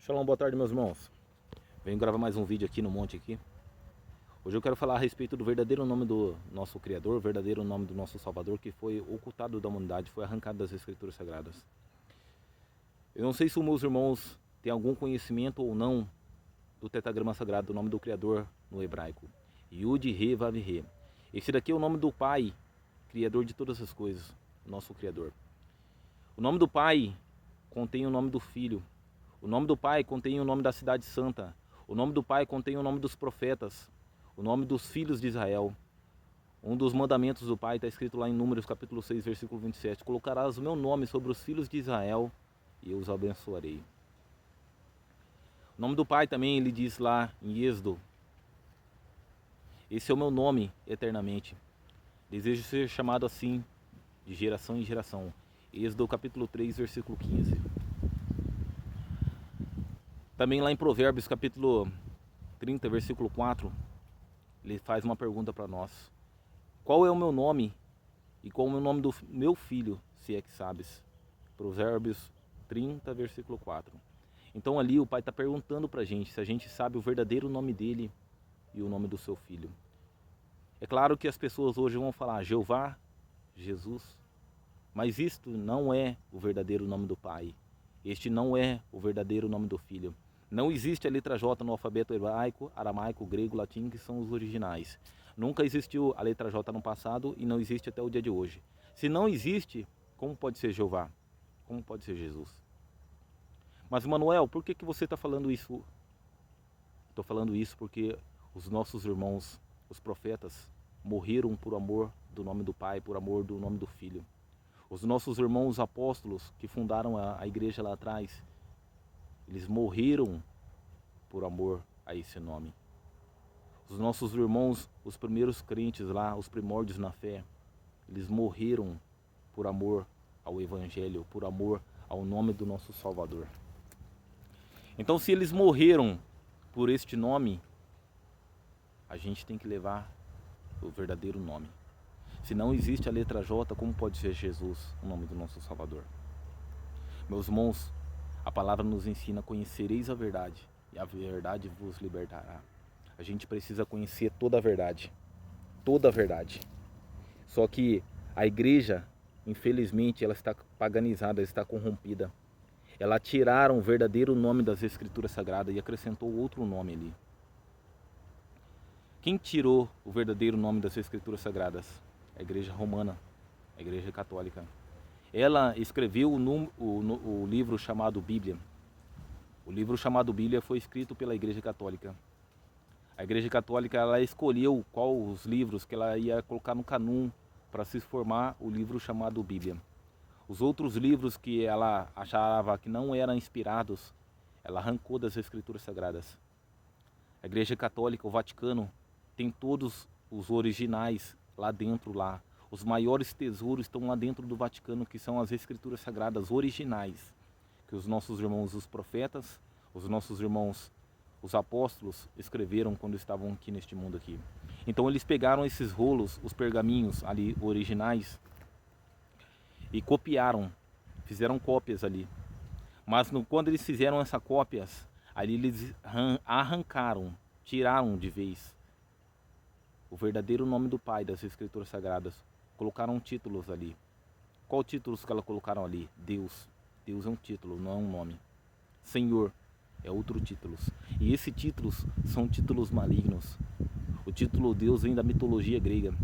Shalom, boa tarde, meus irmãos. Venho gravar mais um vídeo aqui no monte aqui. Hoje eu quero falar a respeito do verdadeiro nome do nosso Criador, o verdadeiro nome do nosso Salvador, que foi ocultado da humanidade, foi arrancado das Escrituras Sagradas. Eu não sei se os meus irmãos têm algum conhecimento ou não do tetragrama sagrado, do nome do Criador no hebraico. Yud-He-Vav-He. Esse daqui é o nome do Pai, Criador de todas as coisas, nosso Criador. O nome do Pai contém o nome do Filho. O nome do Pai contém o nome da cidade santa. O nome do Pai contém o nome dos profetas. O nome dos filhos de Israel. Um dos mandamentos do Pai está escrito lá em Números capítulo 6, versículo 27. Colocarás o meu nome sobre os filhos de Israel e eu os abençoarei. O nome do Pai também ele diz lá em Êxodo. Esse é o meu nome eternamente. Desejo ser chamado assim de geração em geração. Êxodo capítulo 3, versículo 15. Também lá em Provérbios capítulo 30, versículo 4, ele faz uma pergunta para nós. Qual é o meu nome e qual é o nome do meu filho, se é que sabes? Provérbios 30, versículo 4. Então ali o pai está perguntando para a gente se a gente sabe o verdadeiro nome dele e o nome do seu filho. É claro que as pessoas hoje vão falar Jeová, Jesus, mas isto não é o verdadeiro nome do pai. Este não é o verdadeiro nome do filho. Não existe a letra J no alfabeto hebraico, aramaico, grego, latim, que são os originais. Nunca existiu a letra J no passado e não existe até o dia de hoje. Se não existe, como pode ser Jeová? Como pode ser Jesus? Mas, Manuel, por que você está falando isso? Estou falando isso porque os nossos irmãos, os profetas, morreram por amor do nome do Pai, por amor do nome do Filho. Os nossos irmãos apóstolos que fundaram a igreja lá atrás, eles morreram por amor a esse nome. Os nossos irmãos, os primeiros crentes lá, os primórdios na fé, eles morreram por amor ao Evangelho, por amor ao nome do nosso Salvador. Então, se eles morreram por este nome, a gente tem que levar o verdadeiro nome. Se não existe a letra J, como pode ser Jesus, o nome do nosso Salvador? Meus irmãos, a palavra nos ensina: conhecereis a verdade, e a verdade vos libertará. A gente precisa conhecer toda a verdade. Toda a verdade. Só que a igreja, infelizmente, ela está paganizada, ela está corrompida. Ela tiraram o verdadeiro nome das Escrituras Sagradas e acrescentou outro nome ali. Quem tirou o verdadeiro nome das Escrituras Sagradas? A Igreja Romana, a Igreja Católica. Ela escreveu o livro chamado Bíblia. O livro chamado Bíblia foi escrito pela Igreja Católica. A Igreja Católica ela escolheu qual os livros que ela ia colocar no cânon para se formar o livro chamado Bíblia. Os outros livros que ela achava que não eram inspirados, ela arrancou das Escrituras Sagradas. A Igreja Católica, o Vaticano, tem todos os originais lá dentro lá. Os maiores tesouros estão lá dentro do Vaticano, que são as Escrituras Sagradas originais, que os nossos irmãos, os profetas, os nossos irmãos, os apóstolos, escreveram quando estavam aqui neste mundo aqui. Então eles pegaram esses rolos, os pergaminhos ali originais, e copiaram, fizeram cópias ali. Mas quando eles fizeram essas cópias, ali eles arrancaram, tiraram de vez o verdadeiro nome do Pai das Escrituras Sagradas. Colocaram títulos ali. Qual títulos que ela colocaram ali? Deus. Deus é um título, não é um nome. Senhor é outro título. E esses títulos são títulos malignos. O título Deus vem da mitologia grega.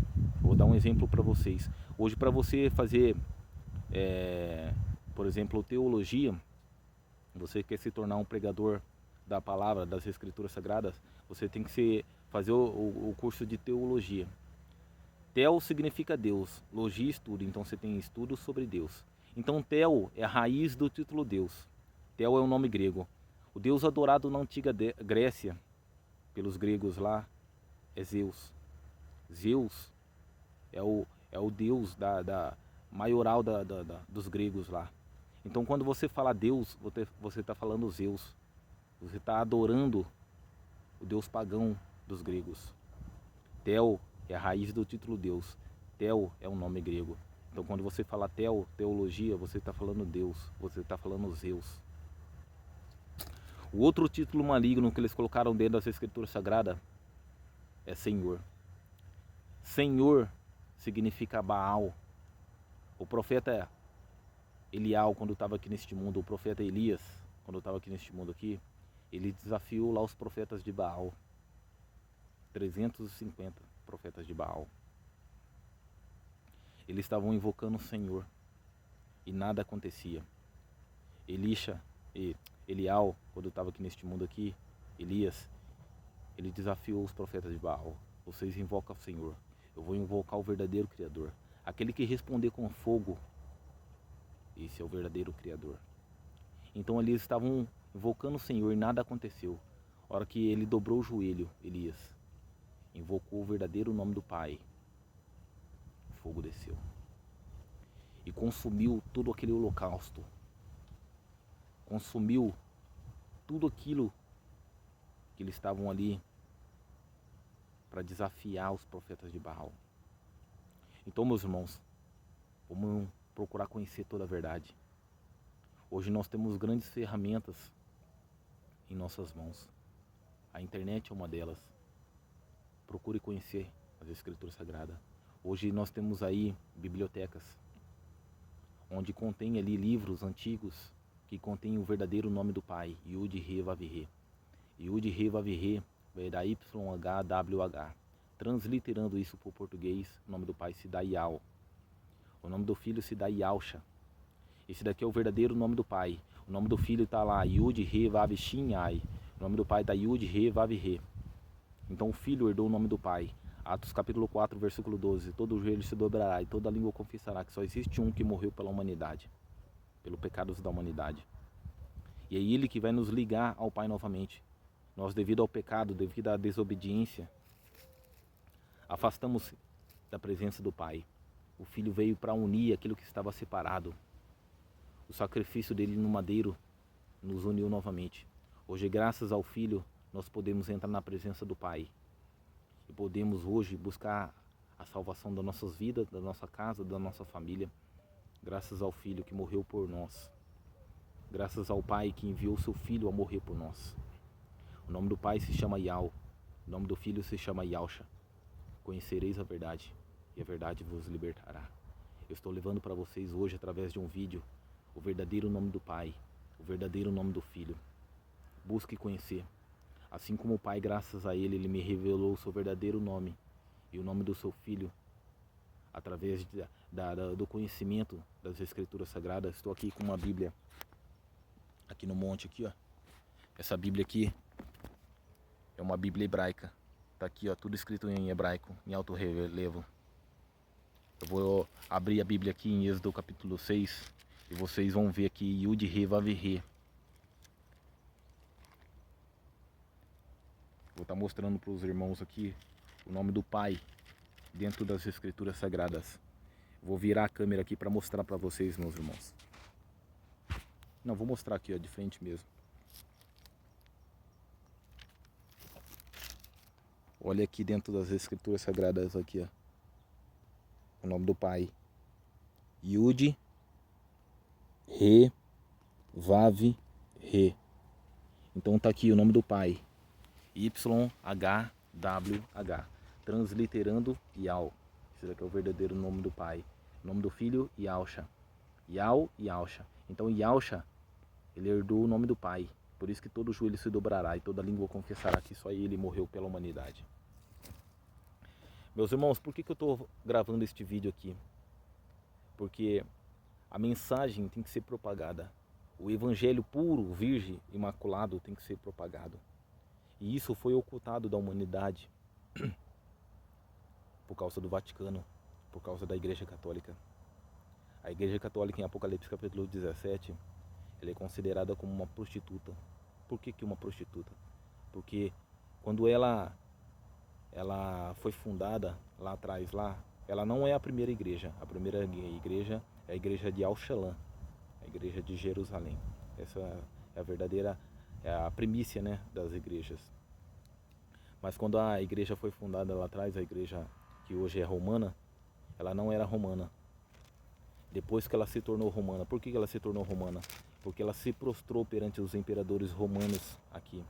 Vou dar um exemplo para vocês. Hoje, para você fazer, por exemplo, teologia, você quer se tornar um pregador da palavra, das Escrituras Sagradas, você tem que fazer o curso de teologia. Tel significa Deus, logia estudo, então você tem estudo sobre Deus. Então Tel é a raiz do título Deus. Tel é um nome grego. O Deus adorado na antiga Grécia, pelos gregos lá, é Zeus. Zeus é o Deus maioral dos gregos lá. Então quando você fala Deus, você está falando Zeus. Você está adorando o Deus pagão dos gregos. Tel é a raiz do título Deus. Tel é um nome grego. Então quando você fala teologia, você está falando Deus. Você está falando Zeus. O outro título maligno que eles colocaram dentro das Escrituras Sagradas é Senhor. Senhor significa Baal. O profeta Elial, quando estava aqui neste mundo, o profeta Elias, quando estava aqui neste mundo aqui, ele desafiou lá os profetas de Baal. 350 profetas de Baal. Eles estavam invocando o Senhor e nada acontecia. Elial, quando estava aqui neste mundo aqui, Elias, ele desafiou os profetas de Baal. Vocês invocam o Senhor. Eu vou invocar o verdadeiro Criador. Aquele que responder com fogo, esse é o verdadeiro Criador. Então eles estavam invocando o Senhor e nada aconteceu. A hora que ele dobrou o joelho, Elias invocou o verdadeiro nome do Pai. O fogo desceu e consumiu todo aquele holocausto. Consumiu tudo aquilo que eles estavam ali para desafiar os profetas de Baal. Então, meus irmãos, vamos procurar conhecer toda a verdade. Hoje nós temos grandes ferramentas em nossas mãos. A internet é uma delas. Procure conhecer as Escrituras Sagradas. Hoje nós temos aí bibliotecas, onde contém ali livros antigos que contêm o verdadeiro nome do Pai, Yud He Vav He. Yud He Vav He vai dar YHWH. Transliterando isso para o português, o nome do Pai se dá Yal. O nome do Filho se dá Yalcha. Esse daqui é o verdadeiro nome do Pai. O nome do Filho está lá, Yud He Vav Shin Ai. O nome do Pai está Yud He Vav He. Então o Filho herdou o nome do Pai. Atos capítulo 4, versículo 12. Todo joelho se dobrará e toda língua confessará que só existe um que morreu pela humanidade, pelo pecados da humanidade. E é Ele que vai nos ligar ao Pai novamente. Nós, devido ao pecado, devido à desobediência, afastamos da presença do Pai. O Filho veio para unir aquilo que estava separado. O sacrifício dele no madeiro nos uniu novamente. Hoje, graças ao Filho, nós podemos entrar na presença do Pai. E podemos hoje buscar a salvação das nossas vidas, da nossa casa, da nossa família. Graças ao Filho que morreu por nós. Graças ao Pai que enviou seu Filho a morrer por nós. O nome do Pai se chama Yal. O nome do Filho se chama Yalcha. Conhecereis a verdade, e a verdade vos libertará. Eu estou levando para vocês hoje, através de um vídeo, o verdadeiro nome do Pai, o verdadeiro nome do Filho. Busque conhecer. Assim como o Pai, graças a Ele me revelou o seu verdadeiro nome e o nome do seu Filho, através do conhecimento das Escrituras Sagradas. Estou aqui com uma Bíblia, aqui no monte, aqui, ó. Essa Bíblia aqui é uma Bíblia hebraica. Tá aqui, ó, tudo escrito em hebraico, em alto relevo. Eu vou abrir a Bíblia aqui em Êxodo capítulo 6 e vocês vão ver aqui Yud He Vav He. Vou estar mostrando para os irmãos aqui o nome do Pai dentro das Escrituras Sagradas. Vou virar a câmera aqui para mostrar para vocês, meus irmãos. Não, vou mostrar aqui, ó, de frente mesmo. Olha aqui dentro das Escrituras Sagradas aqui, ó. O nome do Pai. Yud He Vav He. Então tá aqui o nome do Pai. YHWH. Transliterando Yal. Esse daqui é o verdadeiro nome do Pai. O nome do Filho, Yalcha. Yal e Yalcha. Então Yalcha, ele herdou o nome do Pai. Por isso que todo joelho se dobrará e toda língua confessará que só Ele morreu pela humanidade. Meus irmãos, por que eu estou gravando este vídeo aqui? Porque a mensagem tem que ser propagada. O evangelho puro, virgem, imaculado tem que ser propagado. E isso foi ocultado da humanidade por causa do Vaticano, por causa da Igreja Católica. A Igreja Católica, em Apocalipse capítulo 17, ela é considerada como uma prostituta. Por que uma prostituta? Porque quando ela foi fundada lá atrás, ela não é a primeira igreja. A primeira igreja é a igreja de Al-Shalom, a igreja de Jerusalém. Essa é a verdadeira, é a primícia, né, das igrejas. Mas quando a igreja foi fundada lá atrás, a igreja que hoje é romana, ela não era romana. depois que ela se tornou romana. Por que ela se tornou romana? Porque ela se prostrou perante os imperadores romanos aqui.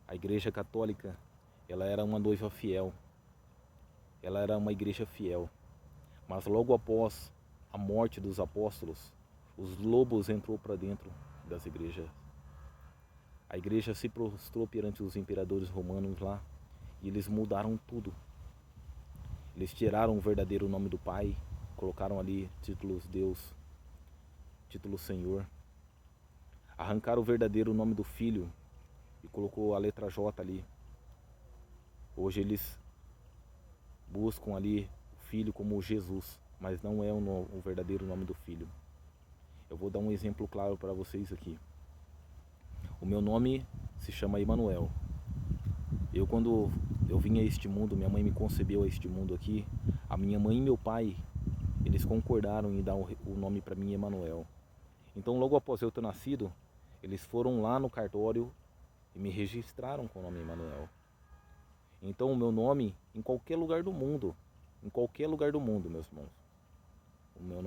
A Igreja Católica, ela era uma noiva fiel. Ela era uma igreja fiel. Mas logo após a morte dos apóstolos, os lobos entrou para dentro das igrejas. A igreja se prostrou perante os imperadores romanos lá e eles mudaram tudo. Eles tiraram o verdadeiro nome do Pai, colocaram ali títulos Deus, título Senhor. Arrancaram o verdadeiro nome do Filho e colocou a letra J ali. Hoje eles buscam ali o Filho como Jesus, mas não é o verdadeiro nome do Filho. Eu vou dar um exemplo claro para vocês aqui. O meu nome se chama Emanuel. Quando eu vim a este mundo, minha mãe me concebeu a este mundo aqui. A minha mãe e meu pai, eles concordaram em dar o nome para mim, Emanuel. Então, logo após eu ter nascido, eles foram lá no cartório e me registraram com o nome Emanuel. Então, o meu nome, em qualquer lugar do mundo, meus irmãos, o meu nome